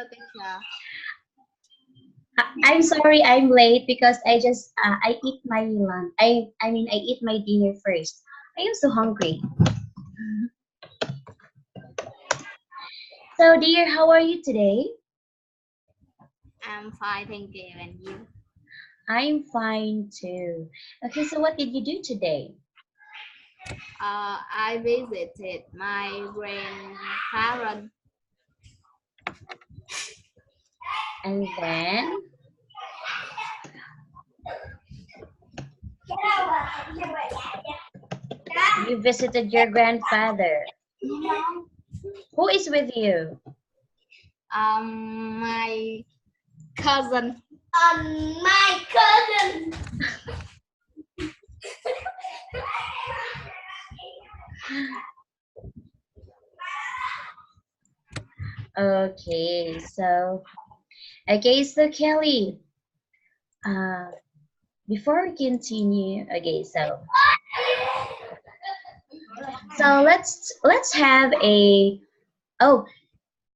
teacher. I'm sorry I'm late because I just I eat my lunch. I mean I eat my dinner first. I am so hungry. So dear, how are you today? I'm fine, thank you. And you? I'm fine too. Okay, so what did you do today? I visited my grandparents. And then you visited your grandfather. Who is with you? My cousin. My cousin. Okay, so Kelly, uh, before we continue, so let's have a oh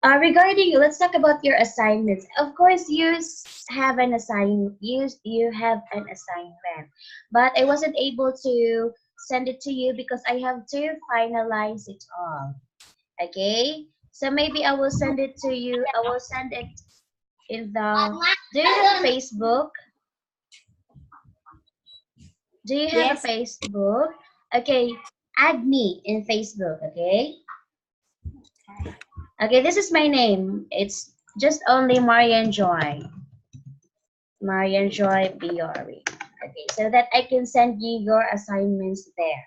regarding let's talk about your assignments. Of course, have an you have an assignment, but I wasn't able to send it to you because I have to finalize it all. Okay, so maybe I will send it to you. I will send it in the. Do you have a Facebook? Do you have a Yes. Facebook? Okay, add me in Facebook. Okay. Okay, this is my name. It's just only Marian Joy. Marian Joy Biori. Okay, so that I can send you your assignments there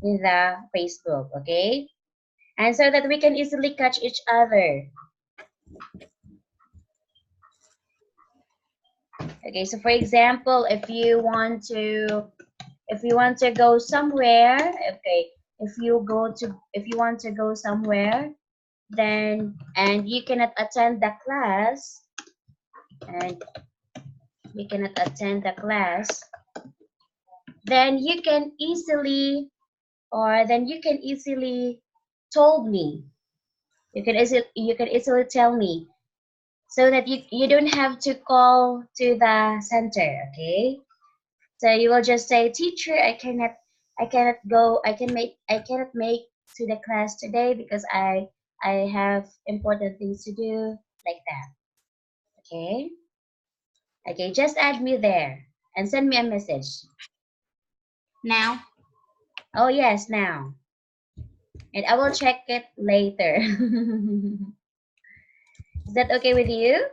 in the Facebook, okay? And so that we can easily catch each other. Okay, so for example, if you want to go somewhere, okay, if you want to go somewhere, then and you cannot attend the class and you cannot attend the class, then you can easily told me. You can easily tell me so that you don't have to call to the center, okay? So you will just say, teacher, I cannot go, I cannot make to the class today because I have important things to do, like that. Okay? Okay, just add me there and send me a message. Now. Oh yes, now. And I will check it later. Is that okay with you?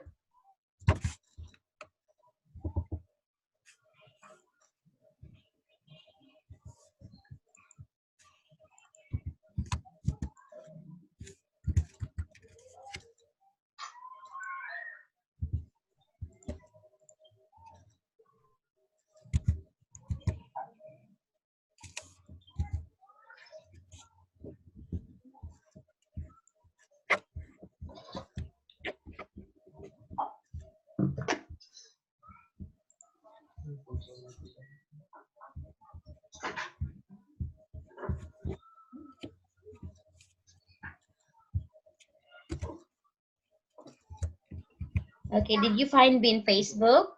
Okay, did you find me in Facebook?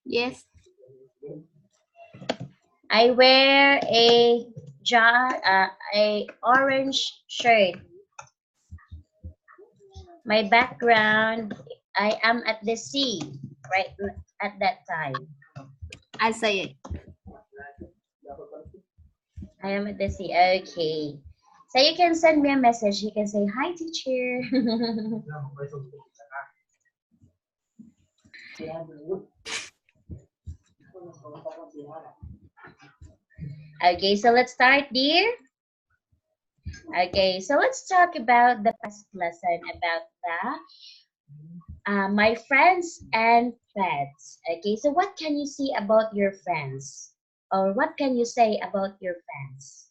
Yes. I wear a orange shirt. My background, I am at the sea right at that time. I say it. I am at the sea. Okay. So you can send me a message. You can say, hi, teacher. Okay, so let's start, dear. Okay, so let's talk about the past lesson about my friends and pets. Okay, so what can you see about your friends? Or what can you say about your friends?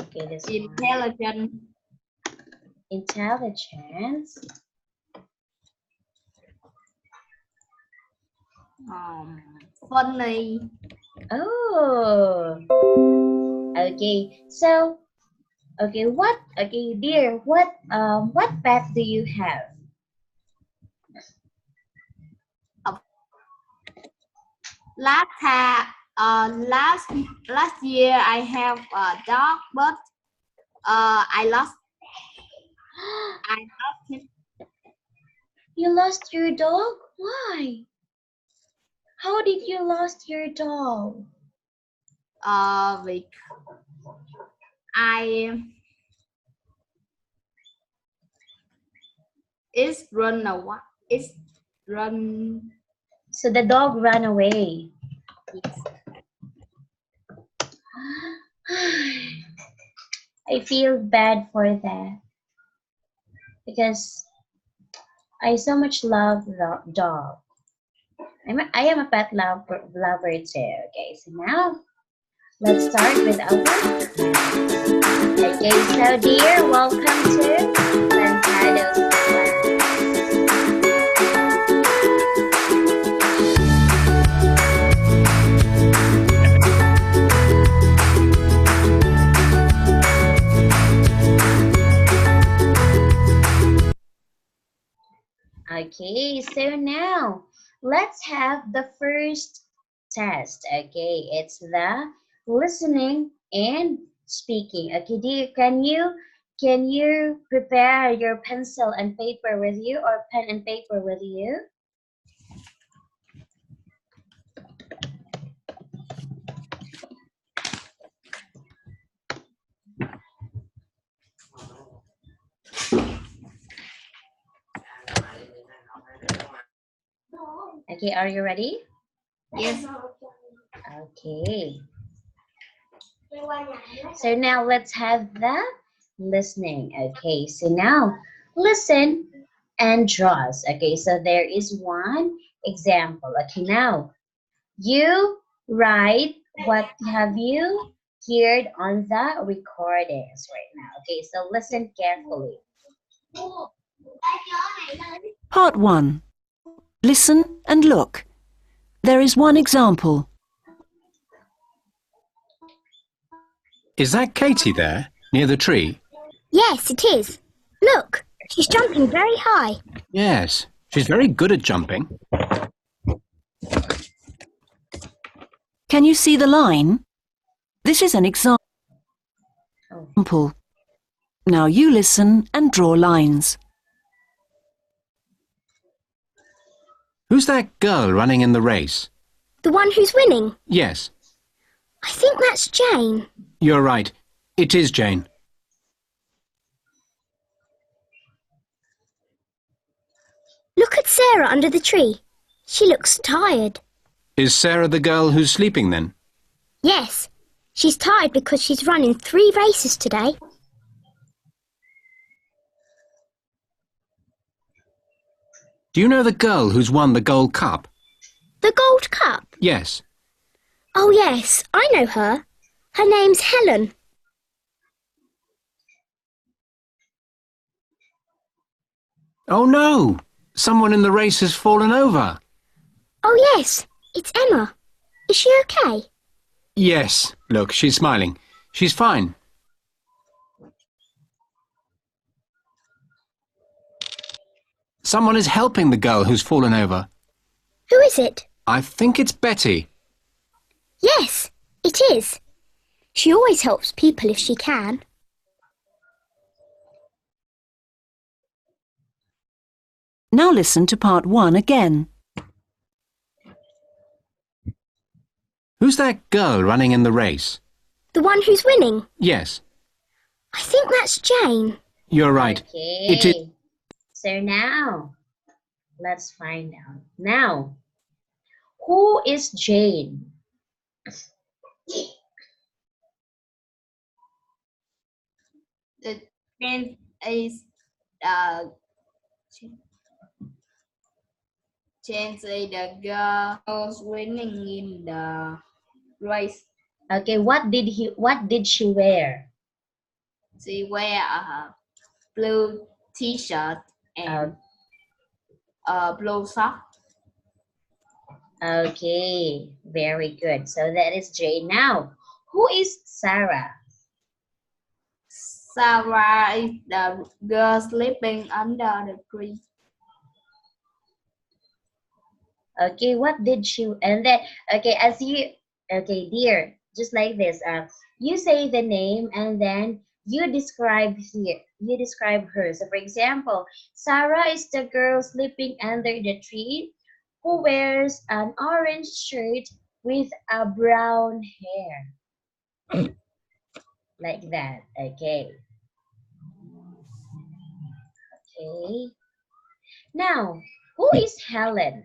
Okay, this Intelligent. Intelligence. Um, Funny. Oh, okay. So, okay, dear, what pet do you have? Last year I have a dog, but I lost him. You lost your dog? Why? How did you lost your dog? Vì I it's run away. It's run. So the dog ran away. Yes. I feel bad for that because I so much love the dog. I am a pet lover too. Okay, so now let's start with our class. Okay, so dear, welcome to Plantado's class. Okay, so now let's have the first test. Okay, it's the listening and speaking. Okay, dear, can you prepare your pencil and paper with you or pen and paper with you? Okay, are you ready? Yes. Okay. So now let's have the listening. Okay, so now listen and draws. Okay, so there is one example. Okay, now you write what have you heard on the recordings right now. Okay, so listen carefully. Part 1. Listen and look. There is one example. Is that Katie there, near the tree? Yes, it is. Look, she's jumping very high. Yes, she's very good at jumping. Can you see the line? This is an example. Now you listen and draw lines. Who's that girl running in the race? The one who's winning. Yes, I think that's Jane. you're right. It is Jane. Look at Sarah under the tree. She looks tired. Is Sarah the girl who's sleeping then? Yes, she's tired because she's run in 3 races today. Do you know the girl who's won the Gold Cup? The Gold Cup? Yes. Oh yes, I know her. Her name's Helen. Oh no! Someone in the race has fallen over. Oh yes, it's Emma. Is she okay? Yes, look, she's smiling. She's fine. Someone is helping the girl who's fallen over. Who is it? I think it's Betty. Yes, it is. She always helps people if she can. Now listen to part 1 again. Who's that girl running in the race? The one who's winning. Yes, I think that's Jane. you're right. Okay. It is. So now let's find out. Now, who is Jane? The Jane is uh Jane is the girl who's winning in the race. Okay, what did she wear? She wear a blue T-shirt and blue sock. Okay, very good. So that is J. Now, who is Sarah? Sarah is the girl sleeping under the tree. Okay, what did she, and then, okay, as you, okay, dear, just like this, you say the name and then you describe here, you describe her. So for example, Sarah is the girl sleeping under the tree who wears an orange shirt with a brown hair. Like that, okay. Okay. Now, who is Helen?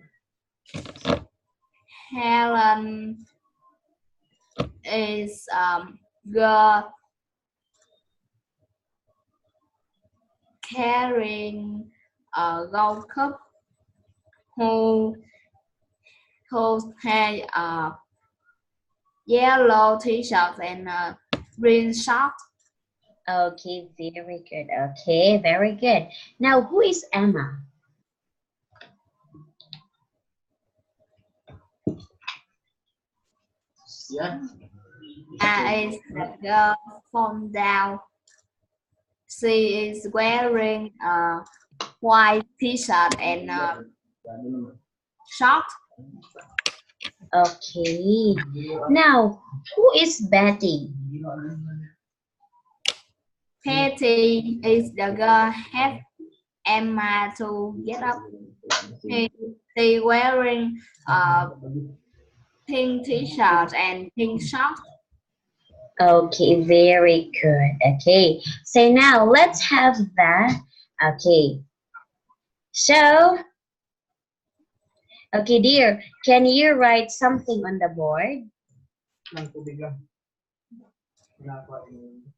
Helen is girl carrying a gold cup who has a yellow t-shirt and a green short. Okay, very good. Okay, very good. Now, who is Emma? Is the girl from down. She is wearing a white t-shirt and a short. Okay. Now, who is Betty? Patty is the girl help Emma to get up. She wearing a pink t-shirt and pink shorts. Okay, very good. Okay, so now let's have that. Okay, so, okay, dear, can you write something on the board?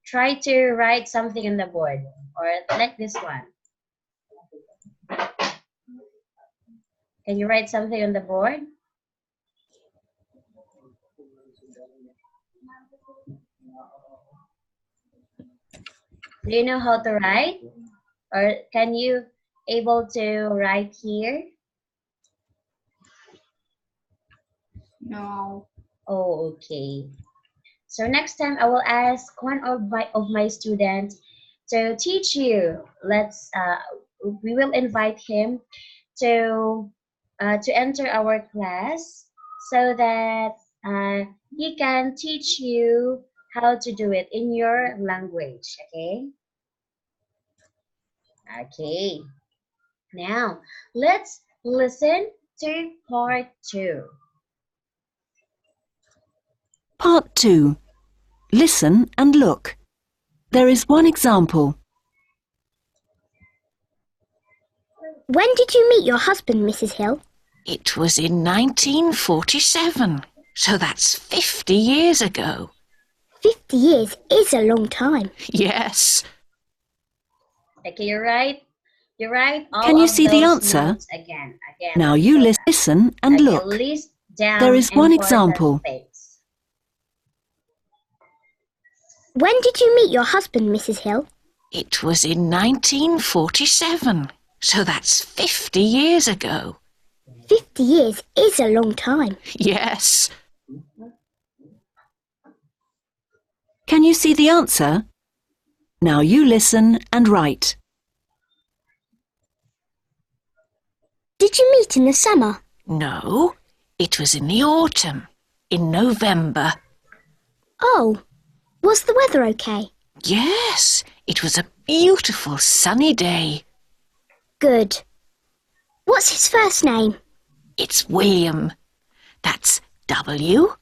Try to write something on the board, or like this one. Can you write something on the board? Do you know how to write? Or can you able to write here? No. Oh, okay. So next time I will ask one of my students to teach you. We will invite him to enter our class so that he can teach you how to do it in your language. Okay. Okay. Now let's listen to part 2. Part 2. Listen and look. There is one example. When did you meet your husband, Mrs. Hill? It was in 1947, so that's 50 years ago. 50 years is a long time. Yes. Okay, you're right. You're right. All Can you of see the those answer? notes again. Now Let's you go back. listen and Okay, look. list down There is one important example. things. When did you meet your husband, Mrs. Hill? It was in 1947, so that's 50 years ago. 50 years is a long time. Yes. Can you see the answer? Now you listen and write. Did you meet in the summer? No, it was in the autumn, in November. Oh, was the weather okay? Yes, it was a beautiful sunny day. Good. What's his first name? It's William. That's W-I-L-L-I-A-M.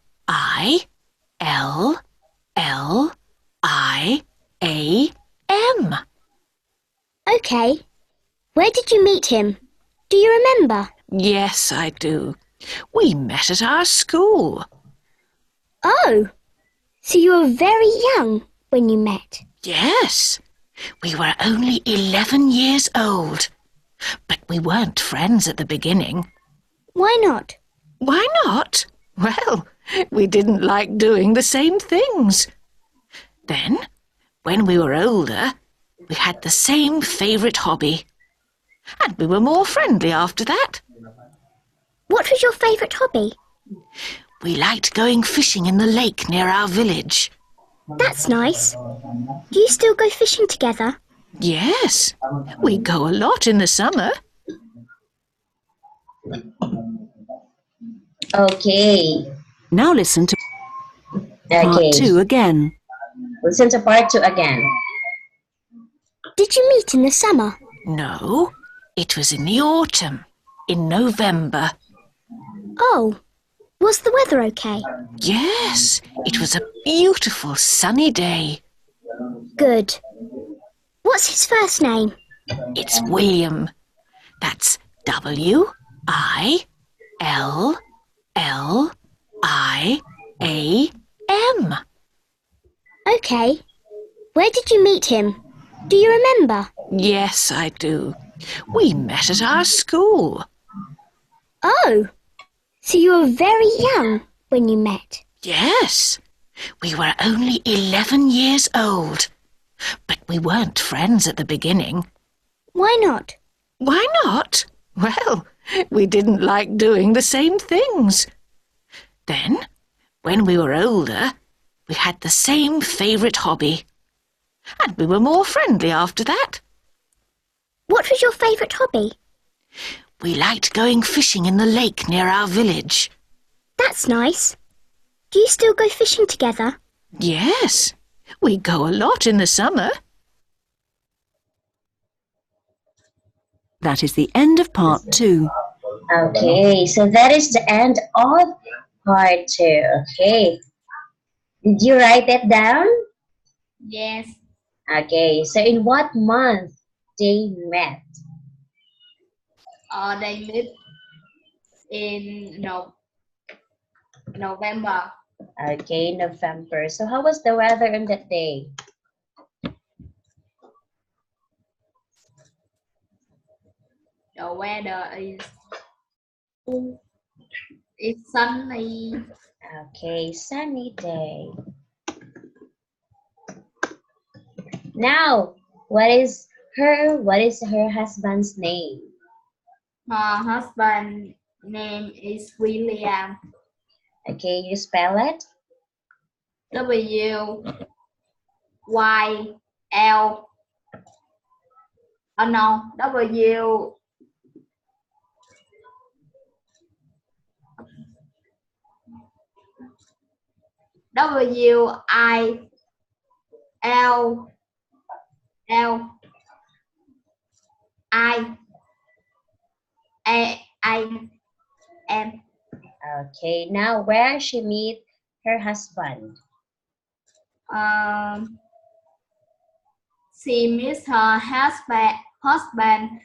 Okay. Where did you meet him? Do you remember? Yes, I do. We met at our school. Oh, so you were very young when you met. Yes, we were only 11 years old. But we weren't friends at the beginning. Why not? Why not? Well, we didn't like doing the same things. Then, when we were older, we had the same favourite hobby. And we were more friendly after that. What was your favourite hobby? We liked going fishing in the lake near our village. That's nice. Do you still go fishing together? Yes, we go a lot in the summer. Okay. Now listen to Okay. part 2 again. Listen to part 2 again. Did you meet in the summer? No, it was in the autumn, in November. Oh, was the weather okay? Yes, it was a beautiful sunny day. Good. What's his first name? It's William. That's William. Okay. Where did you meet him? Do you remember? Yes, I do. We met at our school. Oh, so you were very young when you met. Yes, we were only 11 years old. But we weren't friends at the beginning. Why not? Why not? Well, we didn't like doing the same things. Then, when we were older, we had the same favourite hobby. And we were more friendly after that. What was your favourite hobby? We liked going fishing in the lake near our village. That's nice. Do you still go fishing together? Yes, we go a lot in the summer. That is the end of part 2. Okay, so that is the end of part 2. Okay. Did you write it down? Yes. Okay, so in what month they met? They met in November. Okay, November. So how was the weather on that day? The weather is sunny. Okay, sunny day. Now, what is her husband's name? Her husband name is William. Okay, you spell it? W-Y-L. Oh no, W-I-L-L-I-A-M. Okay, now where she meet her husband? She meets her husband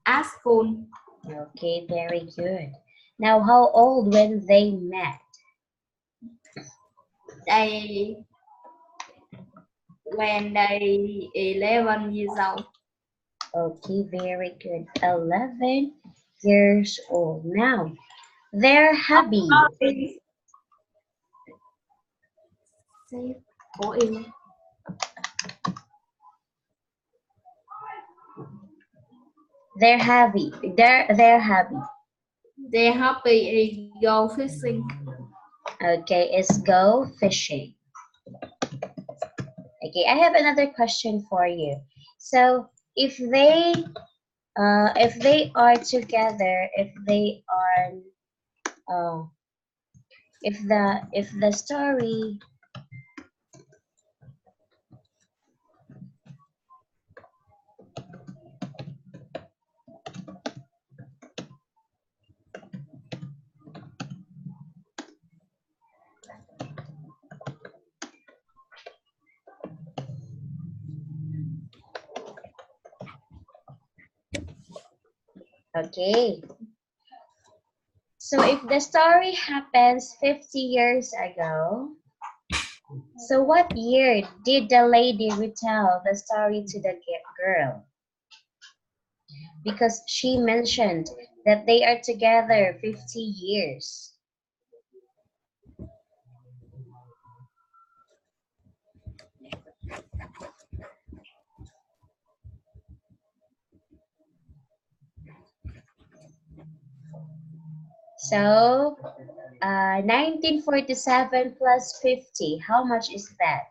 at school. Okay, very good. Now, how old when they met? When they 11 years old. Okay, very good. 11 years old. Now, their hobby. Their hobby. Their hobby. Their hobby is go fishing. Okay, is go fishing. Okay, I have another question for you. So, if they are together, if the story okay. So if the story happens 50 years ago, so what year did the lady retell the story to the girl? Because she mentioned that they are together 50 years. So, 1947 plus 50, how much is that?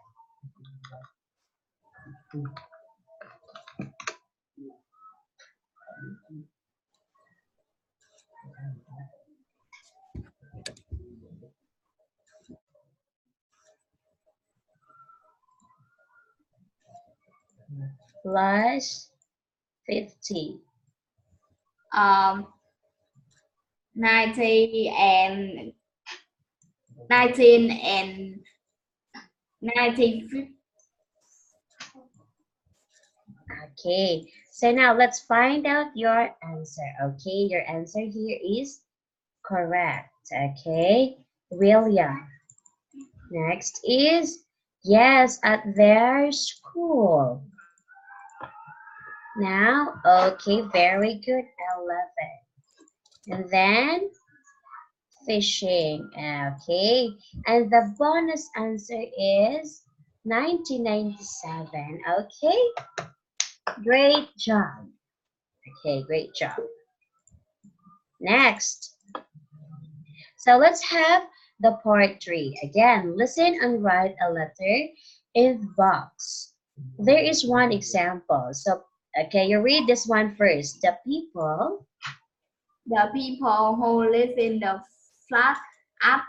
Plus 50. 90 and 19 and 95. Okay, so now let's find out your answer. Okay, your answer here is correct. Okay, William. Next is, yes, at their school. Now, okay, very good, 11. And then fishing. Okay, and the bonus answer is 1997. Okay, great job. Okay, great job. Next, so let's have the part 3. Again, listen and write a letter in the box. There is one example. So, okay, you read this one first. The people who live in the flat up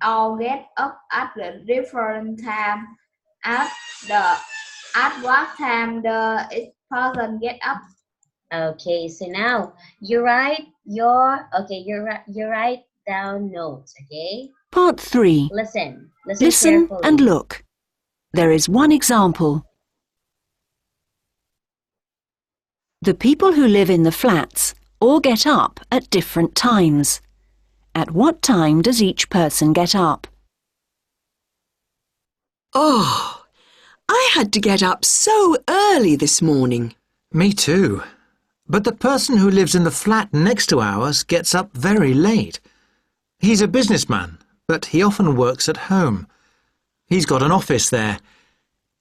or get up at the different time. At what time the each person get up? Okay, so now you write you write down notes, okay? Part 3. Listen Listen carefully. and look. There is one example. The people who live in the flats all get up at different times. At what time does each person get up? Oh, I had to get up so early this morning. Me too. But the person who lives in the flat next to ours gets up very late. He's a businessman, but he often works at home. He's got an office there.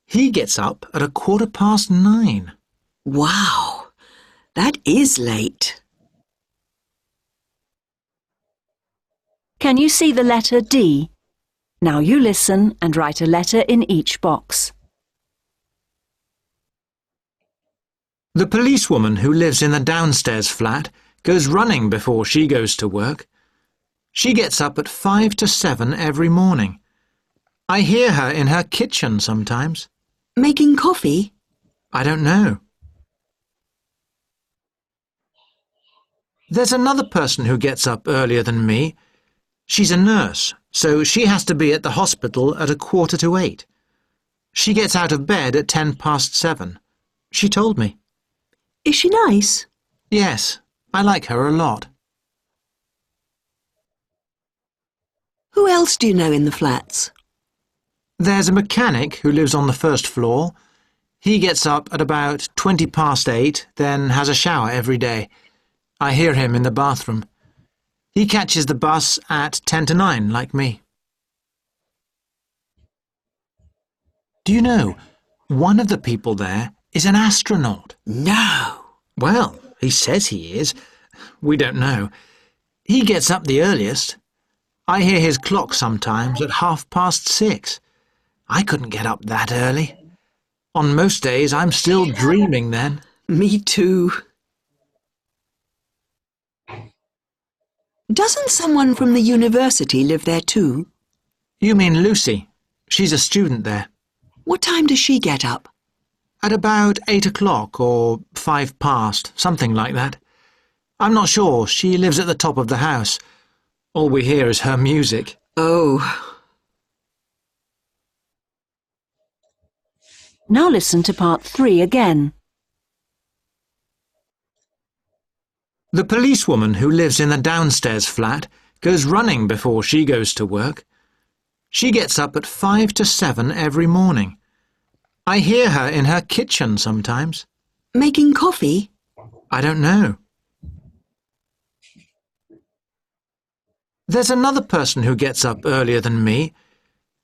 He gets up at 9:15. Wow, that is late. Can you see the letter D? Now you listen and write a letter in each box. The policewoman who lives in the downstairs flat goes running before she goes to work. She gets up at 5 to 7 every morning. I hear her in her kitchen sometimes. Making coffee? I don't know. There's another person who gets up earlier than me. She's a nurse, so she has to be at the hospital at 7:15. She gets out of bed at 7:10. She told me. Is she nice? Yes, I like her a lot. Who else do you know in the flats? There's a mechanic who lives on the first floor. He gets up at about 8:20, then has a shower every day. I hear him in the bathroom. He catches the bus at 10 to 9, like me. Do you know, one of the people there is an astronaut? No. Well, he says he is. We don't know. He gets up the earliest. I hear his clock sometimes at 6:30. I couldn't get up that early. On most days, I'm still dreaming then. Me too. Doesn't someone from the university live there too? You mean Lucy? She's a student there. What time does she get up? At about 8 o'clock or 5 past, something like that. I'm not sure. She lives at the top of the house. All we hear is her music. Oh. Now listen to part 3 again. The policewoman who lives in the downstairs flat goes running before she goes to work. She gets up at 5 to 7 every morning. I hear her in her kitchen sometimes. Making coffee? I don't know. There's another person who gets up earlier than me.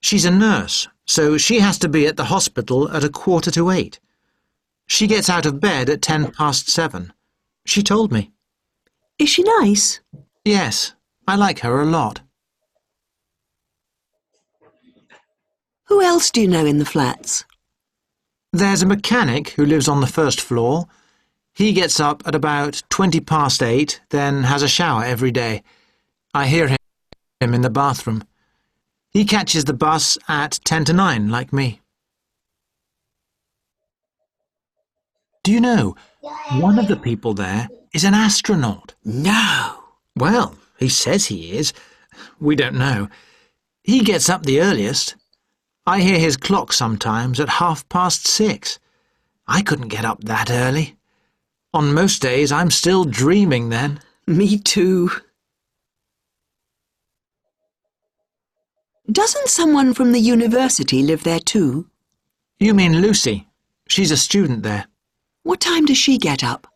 She's a nurse, so she has to be at the hospital at 7:15. She gets out of bed at 7:10. She told me. Is she nice? Yes, I like her a lot. Who else do you know in the flats? There's a mechanic who lives on the first floor. He gets up at about 8:20, then has a shower every day. I hear him in the bathroom. He catches the bus at 9:10, like me. Do you know, one of the people there is an astronaut? No. Well, he says he is. We don't know. He gets up the earliest. I hear his clock sometimes at 6:30. I couldn't get up that early. On most days, I'm still dreaming then. Me too. Doesn't someone from the university live there too? You mean Lucy? She's a student there. What time does she get up?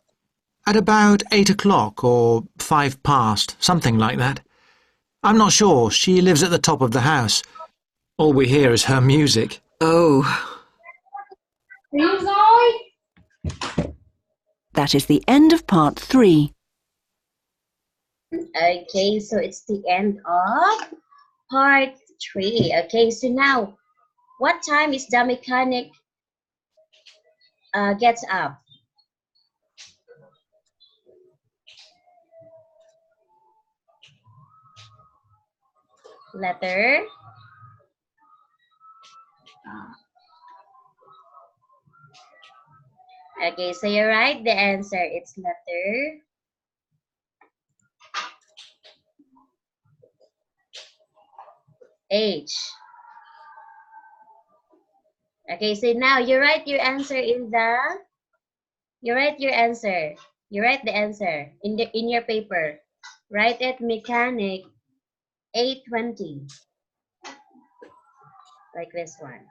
At about 8 o'clock or 5 past, something like that. I'm not sure. She lives at the top of the house. All we hear is her music. Oh, That is the end of part 3. Okay, so it's the end of part 3. Okay, so now, what time is the mechanic gets up? Letter. Okay, so you write the answer. It's letter H. Okay, so now you write your answer in the. You write your answer. You write the answer in your paper. Write it mechanic 8:20. Like this one.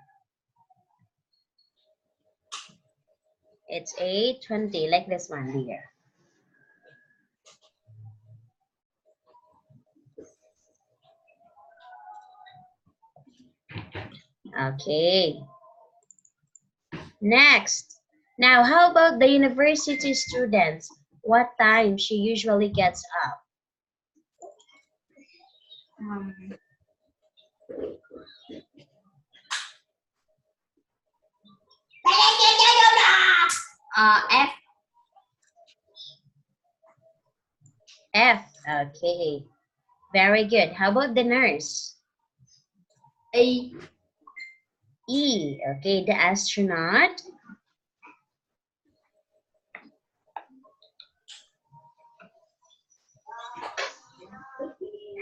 It's 8:20, like this one here. Okay. Next. Now, how about the university students? What time she usually gets up? F. F. Okay. Very good. How about the nurse? E. E. Okay. The astronaut?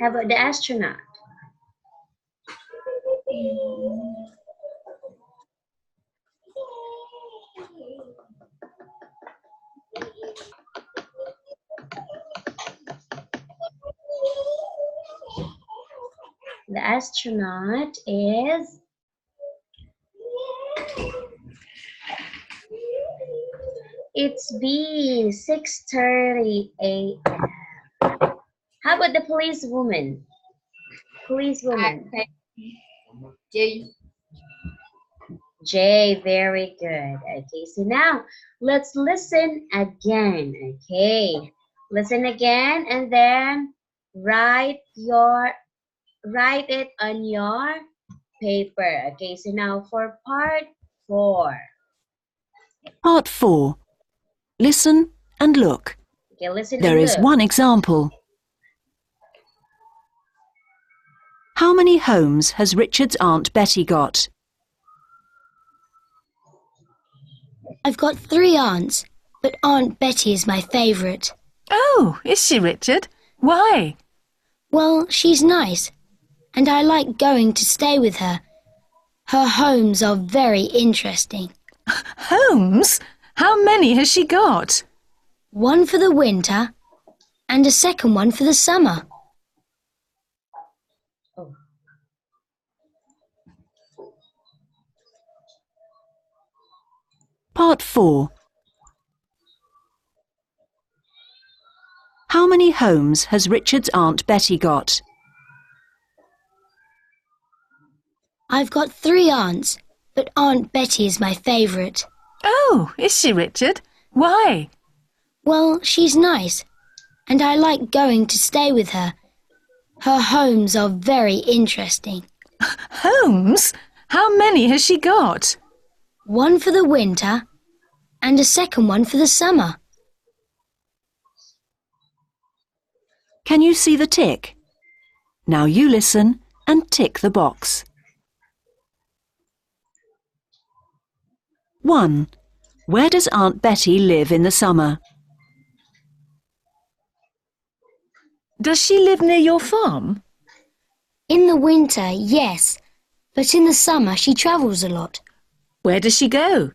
How about the astronaut? The astronaut is it's B, 6:30 a.m. How about the policewoman? Policewoman. G. J, very good. Okay, so now let's listen again. Okay, listen again and then write it on your paper. Okay, so now for part 4. Part 4. Listen and look. Okay, listen There and is look. one example. How many homes has Richard's Aunt Betty got? I've got 3 aunts, but Aunt Betty is my favourite. Oh, is she, Richard? Why? Well, she's nice, and I like going to stay with her. Her homes are very interesting. Homes? How many has she got? One for the winter and a second one for the summer. Oh. Part 4. How many homes has Richard's Aunt Betty got? I've got 3 aunts, but Aunt Betty is my favourite. Oh, is she, Richard? Why? Well, she's nice, and I like going to stay with her. Her homes are very interesting. Homes? How many has she got? One for the winter and a second one for the summer. Can you see the tick? Now you listen and tick the box. 1. Where does Aunt Betty live in the summer? Does she live near your farm? In the winter, yes, but in the summer she travels a lot. Where does she go?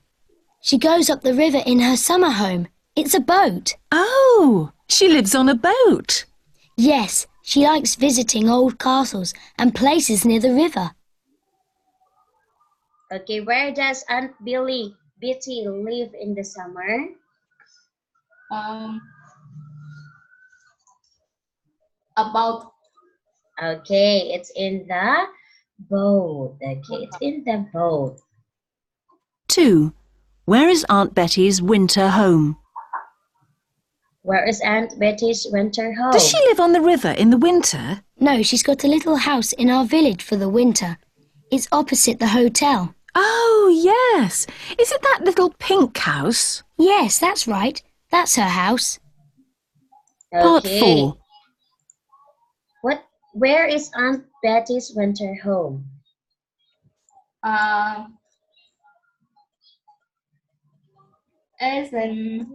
She goes up the river in her summer home. It's a boat. Oh, she lives on a boat. Yes, she likes visiting old castles and places near the river. Okay, where does Aunt Betty live in the summer? About Okay, it's in the boat. Okay, it's in the boat. 2. Where is Aunt Betty's winter home? Where is Aunt Betty's winter home? Does she live on the river in the winter? No, she's got a little house in our village for the winter. It's opposite the hotel. Oh, yes. Is it that little pink house? Yes, that's right. That's her house. Part Okay. 4. Where is Aunt Betty's winter home? is a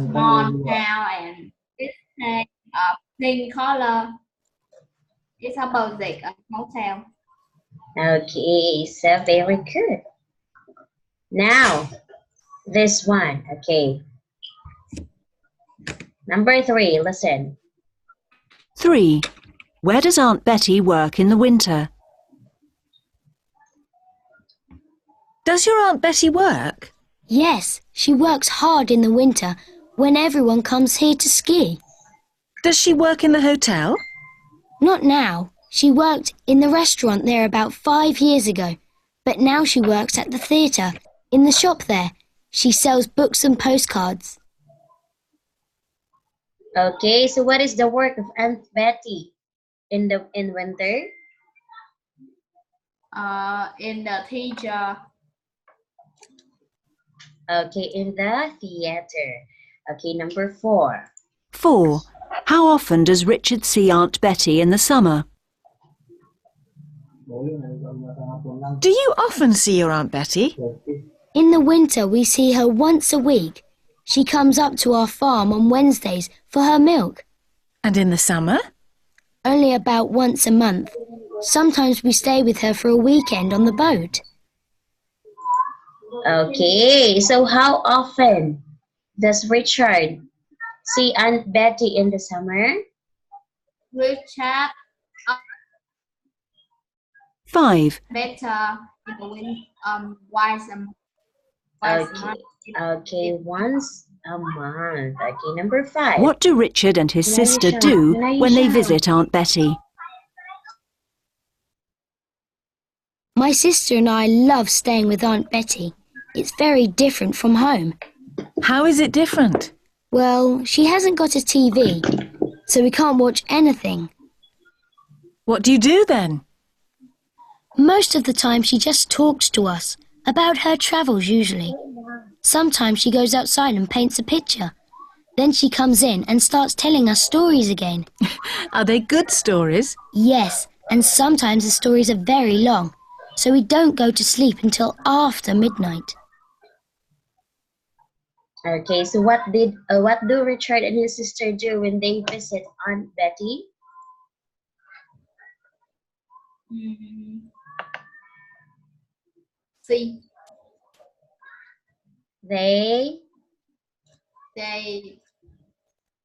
small town and it's a pink color. It's about like a small town. Okay, so very good. Now, this one, okay. Number 3, listen. 3. Where does Aunt Betty work in the winter? Does your Aunt Betty work? Yes, she works hard in the winter when everyone comes here to ski. Does she work in the hotel? Not now. She worked in the restaurant there about 5 years ago, but now she works at the theatre, in the shop there. She sells books and postcards. Okay, so what is the work of Aunt Betty in winter? In the teacher. Okay, in the theater. Okay, number 4. 4. How often does Richard see Aunt Betty in the summer? Do you often see your Aunt Betty? In the winter, we see her once a week. She comes up to our farm on Wednesdays for her milk. And in the summer? Only about once a month. Sometimes we stay with her for a weekend on the boat. Okay, so how often does Richard see Aunt Betty in the summer? Richard 5. better in the winter, once a month. Okay, once a month. Okay, number 5. What do Richard and his sister do when they visit Aunt Betty? My sister and I love staying with Aunt Betty. It's very different from home. How is it different? Well, she hasn't got a TV, so we can't watch anything. What do you do then? Most of the time she just talks to us, about her travels usually. Sometimes she goes outside and paints a picture. Then she comes in and starts telling us stories again. Are they good stories? Yes, and sometimes the stories are very long, so we don't go to sleep until after midnight. Okay, so what do Richard and his sister do when they visit Aunt Betty? See, They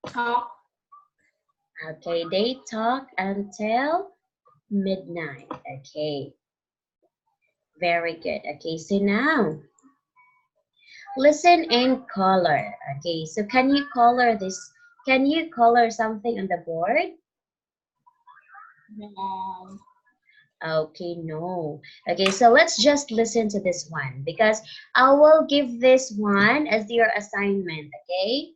talk. Okay, they talk until midnight. Okay, very good. Okay, so now listen and color. Okay, so can you color this? Can you color something on the board? Okay, no. Okay, so let's just listen to this one because I will give this one as your assignment, okay?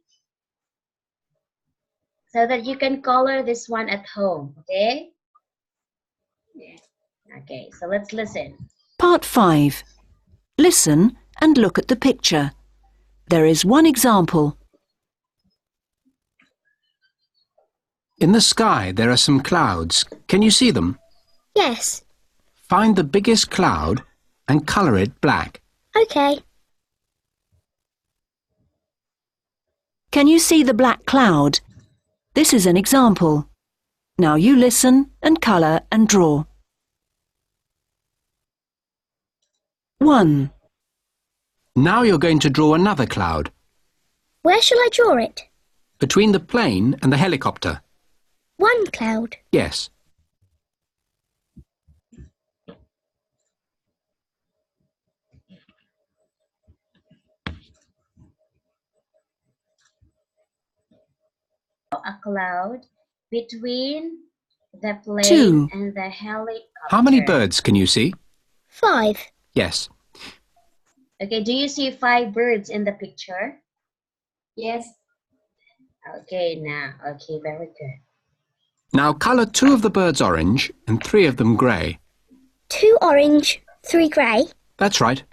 So that you can color this one at home, okay? Yeah. Okay, so let's listen. Part 5. Listen and look at the picture. There is one example. In the sky, there are some clouds. Can you see them? Yes. Find the biggest cloud and colour it black. Okay. Can you see the black cloud? This is an example. Now you listen and colour and draw. 1. Now you're going to draw another cloud Where shall I draw it? between the plane and the helicopter. One cloud. Yes. A cloud between the plane 2. and the helicopter. How many birds can you see? 5. Yes. Okay, do you see 5 birds in the picture? Yes. Okay, now, okay, very good. Now colour 2 of the birds orange and 3 of them grey. 2 orange, 3 grey. That's right.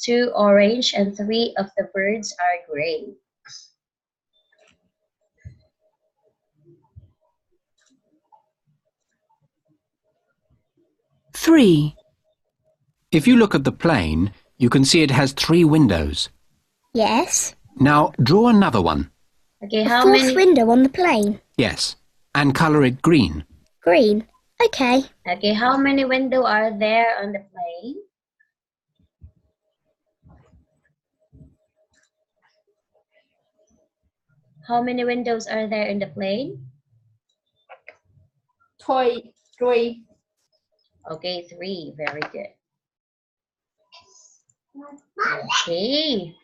2 orange and 3 of the birds are gray. Three. If you look at the plane, you can see it has 3 windows. Yes. Now draw another one. Okay, A how 4th many? window on the plane. Yes. And colour it green. Green. Okay. Okay, how many windows are there on the plane? How many windows are there in the plane? 3. Okay, 3. Very good. Okay.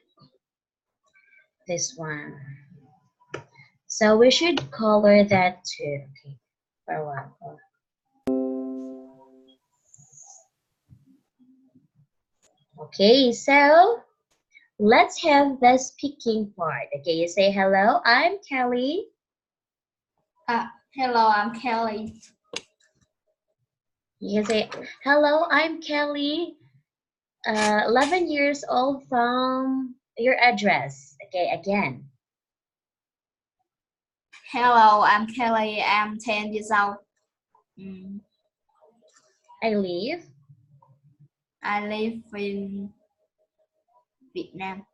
This one. So we should color that too. Okay. For a while. Okay, so let's have the speaking part. Okay, you say hello, I'm Kelly. Hello, I'm Kelly. You can say hello, I'm Kelly. 11 years old from your address. Okay, again. Hello, I'm Kelly. I'm 10 years old. I live. I live in Vietnam.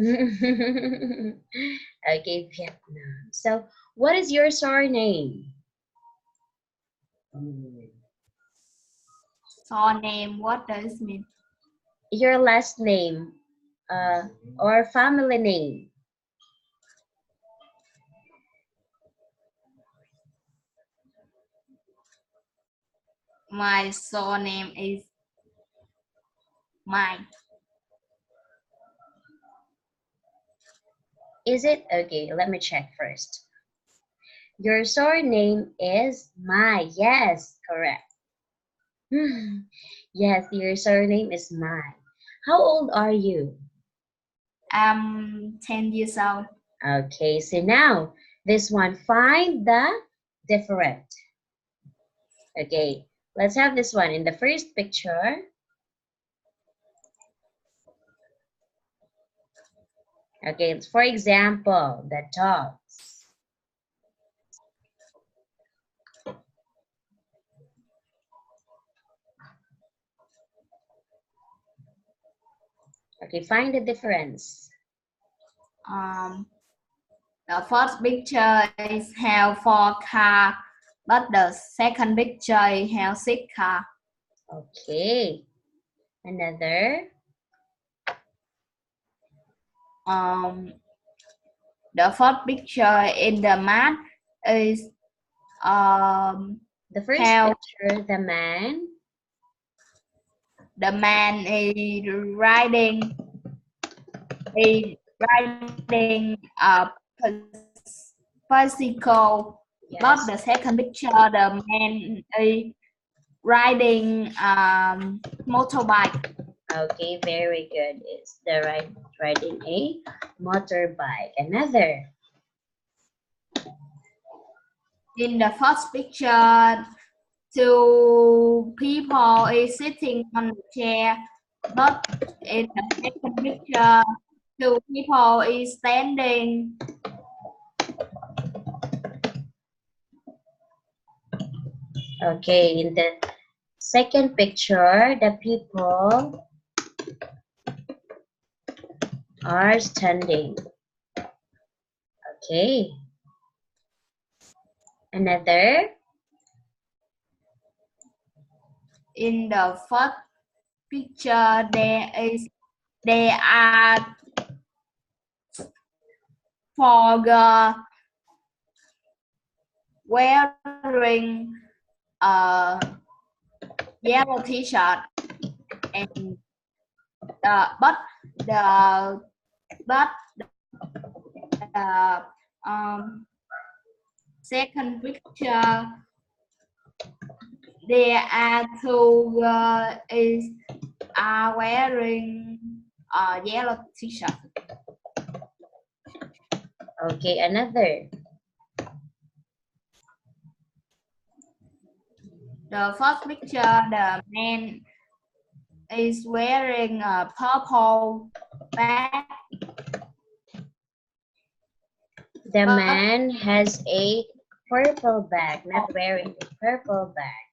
Okay, Vietnam. So, what is your surname? Surname, what does it mean? Your last name, or family name. My surname is mine. Is it? Okay, let me check first. Your surname is Mai. Yes, correct. Yes, your surname is Mai. How old are you? I'm 10 years old. Okay, so now this one, find the different. Okay, let's have this one in the first picture. Okay, for example, the dogs. Okay, find the difference. The first picture is have 4 cars, but the second picture is have 6 cars. Okay, another. The first picture in the map is The first have picture, the man. the man is riding a bicycle Yes. But the second picture, the man is riding motorbike. Okay, very good. It's the riding a motorbike. Another. In the first picture, two people is sitting on the chair, but in the second picture, two people is standing. Okay, in the second picture, the people are standing. Okay. Another. In the first picture, they are wearing a yellow t-shirt, and but the second picture, there are two are wearing a yellow t-shirt. Okay, another. The first picture, the man is wearing a purple bag. The man has a purple bag, not wearing a purple bag.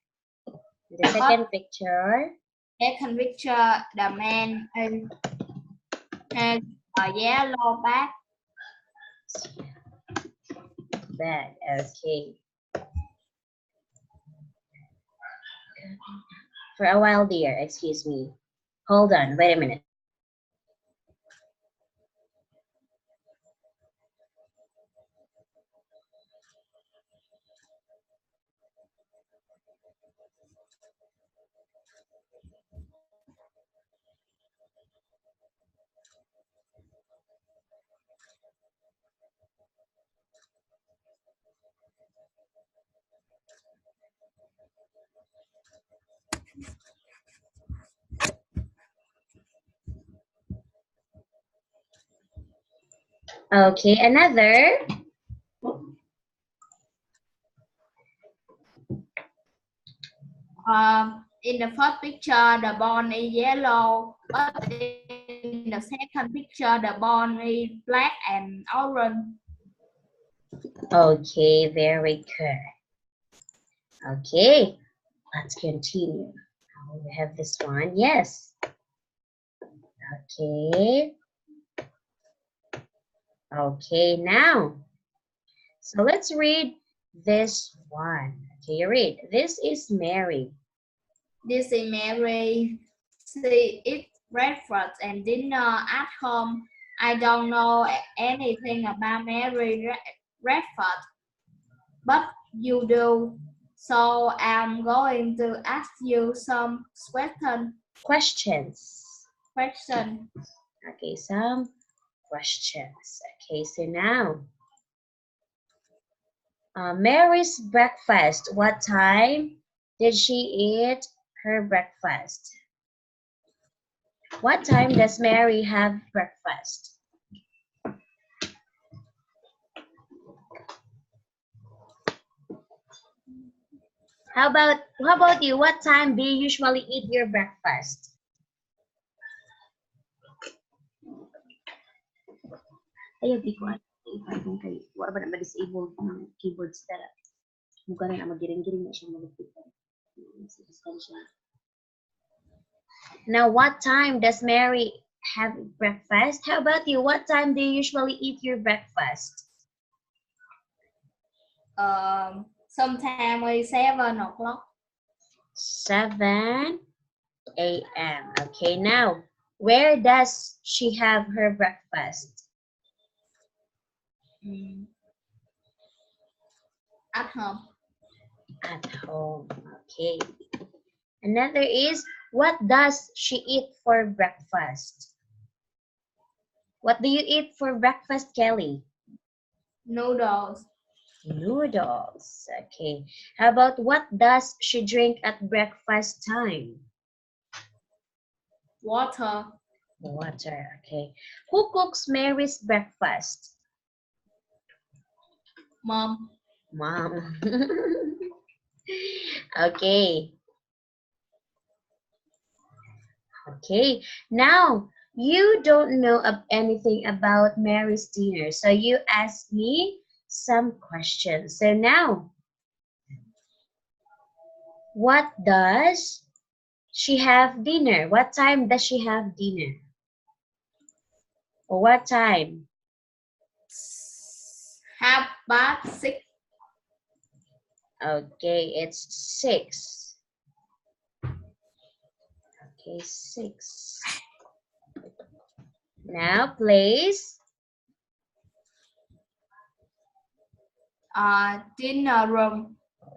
The second picture. Second picture, the man has a yellow bag. Okay. For a while, dear. Excuse me. Hold on. Wait a minute. Okay, another. In the first picture, the ball is yellow, but in the second picture, the ball is black and orange. Okay, very good. Okay, let's continue. We have this one. Yes. Okay. Okay, now. So let's read this one. Okay, you read. This is Mary. This is Mary. She eats breakfast and dinner at home. I don't know anything about Mary breakfast, but you do. So I'm going to ask you some Questions. questions. Okay, some questions. Okay, so now. Mary's breakfast. What time did she eat her breakfast? What time does Mary have breakfast? How about you? What time do you usually eat your breakfast? Ayaw, di ko i-5 kay wala ba na ma-disable ng keyboard style. Mukha na magiring-giring na siya malupit. Now, what time does Mary have breakfast? How about you? What time do you usually eat your breakfast? Sometime is 7 o'clock. 7 a.m. Okay, now, where does she have her breakfast? At home. At home. Okay. Another is, what does she eat for breakfast? What do you eat for breakfast, Kelly? Noodles. Noodles. Okay. How about what does she drink at breakfast time? Water. Water. Okay. Who cooks Mary's breakfast? Mom. Mom. Okay. Okay. Now, you don't know anything about Mary's dinner, so you ask me some questions. So now, what does she have dinner? What time does she have dinner? Or what time? 6:30. Okay, it's 6. Okay, 6. Now, place Dinner room.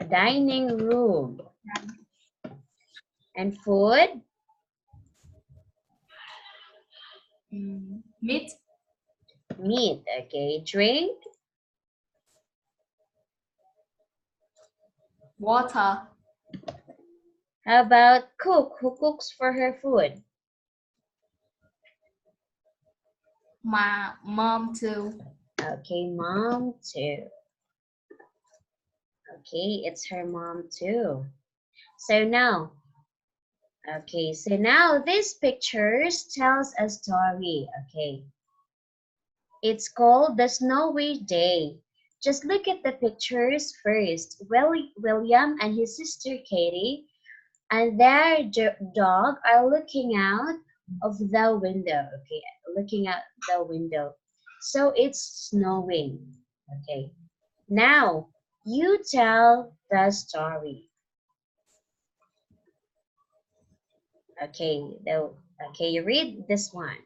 dining room. And food? Meat. Meat. Okay, drink? Water. How about cook? Who cooks for her food? My mom too. Okay, mom too. Okay, it's her mom too. So now, these pictures tells a story. Okay, it's called The Snowy Day. Just look at the pictures first. William and his sister Katie and their dog are looking out of the window. Okay, looking out the window. So it's snowing. Okay, now you tell the story. Okay, you read this one.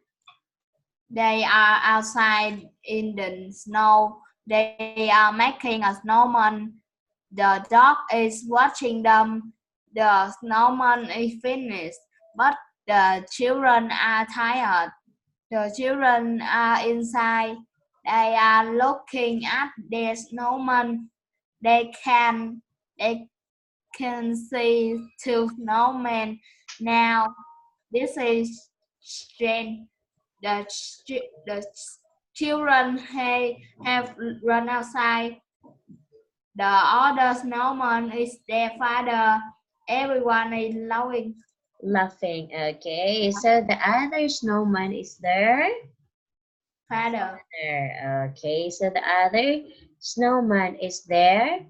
They are outside in the snow. They are making a snowman. The dog is watching them. The snowman is finished, but the children are tired. The children are inside. They are looking at their snowman. They can see two snowmen now. This is strange. The children have run outside. The other snowman is their father. Everyone is Laughing. Okay, so the other snowman is their father. father. Okay, so the other snowman is their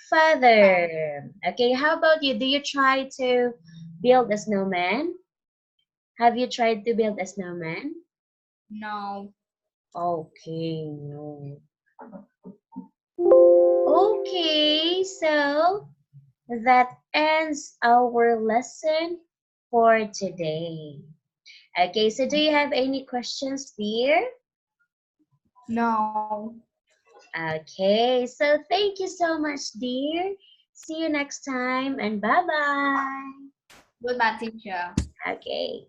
father. Okay, how about you? Do you try to build a snowman? Have you tried to build a snowman? No. Okay, no. Okay, so that ends our lesson for today. Okay, so do you have any questions, dear? No. Okay, so thank you so much, dear. See you next time and bye-bye. Goodbye, teacher. Okay.